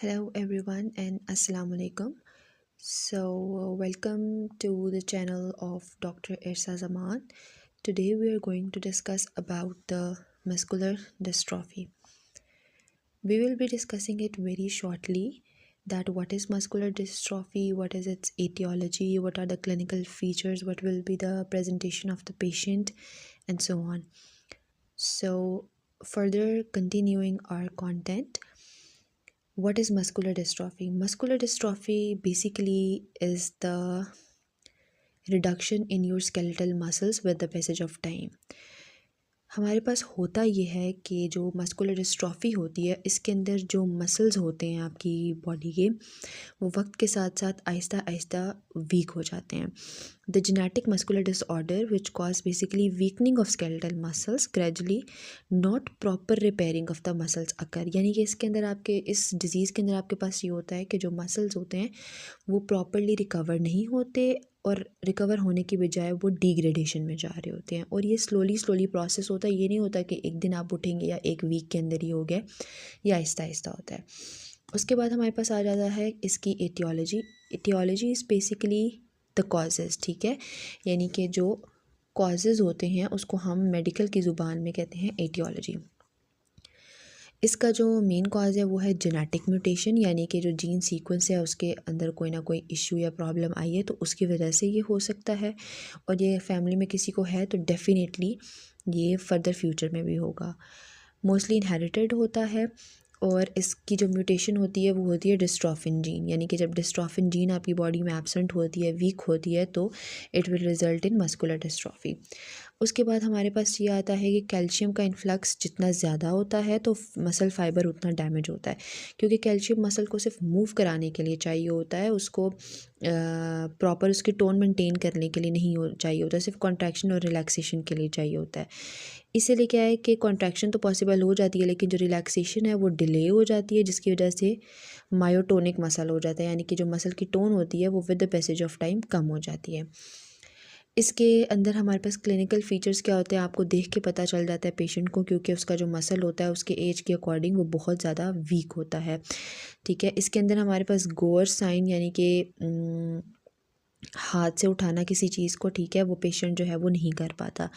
Hello everyone and Assalamu alaikum. Welcome to the channel of Dr. Irsa Zaman. Today we are going to discuss about the muscular dystrophy. We will be discussing it very shortly, that what is muscular dystrophy, what is its etiology, what are the clinical features, what will be the presentation of the patient, and so on. So further continuing our content, what is muscular dystrophy? Muscular dystrophy basically is the reduction in your skeletal muscles with the passage of time. हमारे पास होता ये है कि जो muscular dystrophy होती है, इसके अंदर जो मसल्स होते हैं आपकी बॉडी के, वो वक्त के साथ साथ आहिस्ता आहिस्ता वीक हो जाते हैं. The genetic muscular disorder which cause basically weakening of skeletal muscles gradually, not proper repairing of the muscles occur. यानी कि इसके अंदर आपके इस डिज़ीज़ के अंदर आपके पास ये होता है कि जो मसल्स होते हैं वो प्रॉपरली रिकवर नहीं होते और रिकवर होने की बजाय वो डिग्रेडेशन में जा रहे होते हैं. और ये स्लोली प्रोसेस होता है. ये नहीं होता कि एक दिन आप उठेंगे या एक वीक के अंदर ही हो गया, या आहिस्ता आहिस्ता होता है. उसके बाद हमारे पास आ जाता है इसकी aetiology. Aetiology is basically the causes. ठीक है, यानी कि जो कॉजेज़ होते हैं उसको हम मेडिकल की ज़ुबान में कहते हैं एटियोलॉजी. इसका जो मेन कॉज है वो है जेनेटिक म्यूटेशन, यानी कि जो जीन सीक्वेंस है उसके अंदर कोई ना कोई इशू या प्रॉब्लम आई है तो उसकी वजह से ये हो सकता है. और ये फैमिली में किसी को है तो डेफिनेटली ये फर्दर फ्यूचर में भी होगा. मोस्टली इनहेरिटेड होता है. और इसकी जो म्यूटेशन होती है वो होती है डिस्ट्रॉफिन जीन, यानी कि जब डिस्ट्रॉफिन जीन आपकी बॉडी में एब्सेंट होती है, वीक होती है, तो it will result in muscular dystrophy. उसके बाद हमारे पास ये आता है कि कैल्शियम का इन्फ्लक्स जितना ज़्यादा होता है तो मसल फाइबर उतना डैमेज होता है, क्योंकि कैल्शियम मसल को सिर्फ मूव कराने के लिए चाहिए होता है, उसको प्रॉपर उसकी टोन मेंटेन करने के लिए नहीं चाहिए होता, सिर्फ कॉन्ट्रैक्शन और रिलैक्सेशन के लिए चाहिए होता है. इसीलिए क्या है कि कॉन्ट्रैक्शन तो पॉसिबल हो जाती है लेकिन जो रिलैक्सेशन है वो डिले हो जाती है, जिसकी वजह से मायोटोनिक मसल हो जाता है, यानी कि जो मसल की टोन होती है वो with the passage of time कम हो जाती है. इसके अंदर हमारे पास क्लिनिकल फीचर्स क्या होते हैं आपको देख के पता चल जाता है पेशेंट को, क्योंकि उसका जो मसल होता है उसके एज के अकॉर्डिंग वो बहुत ज़्यादा वीक होता है. ठीक है, इसके अंदर हमारे पास गोअर साइन, यानी कि हाथ से उठाना किसी चीज़ को, ठीक है, वो पेशेंट जो है वो नहीं कर पाता.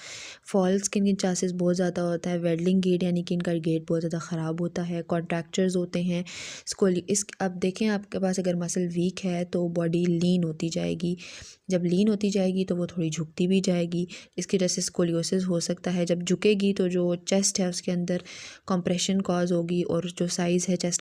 फॉल्स के चांसेस बहुत ज़्यादा होता है. वेडलिंग गेट, यानी कि इनका गेट बहुत ज़्यादा ख़राब होता है. कॉन्ट्रैक्चर्स होते हैं. अब देखें आपके पास अगर मसल वीक है तो बॉडी लीन होती जाएगी. जब लीन होती जाएगी तो वो थोड़ी झुकती भी जाएगी. इसकी वजह से स्कोलियोसिस हो सकता है. जब झुकेगी तो जो चेस्ट है उसके अंदर कंप्रेशन कॉज होगी और जो साइज़ है चेस्ट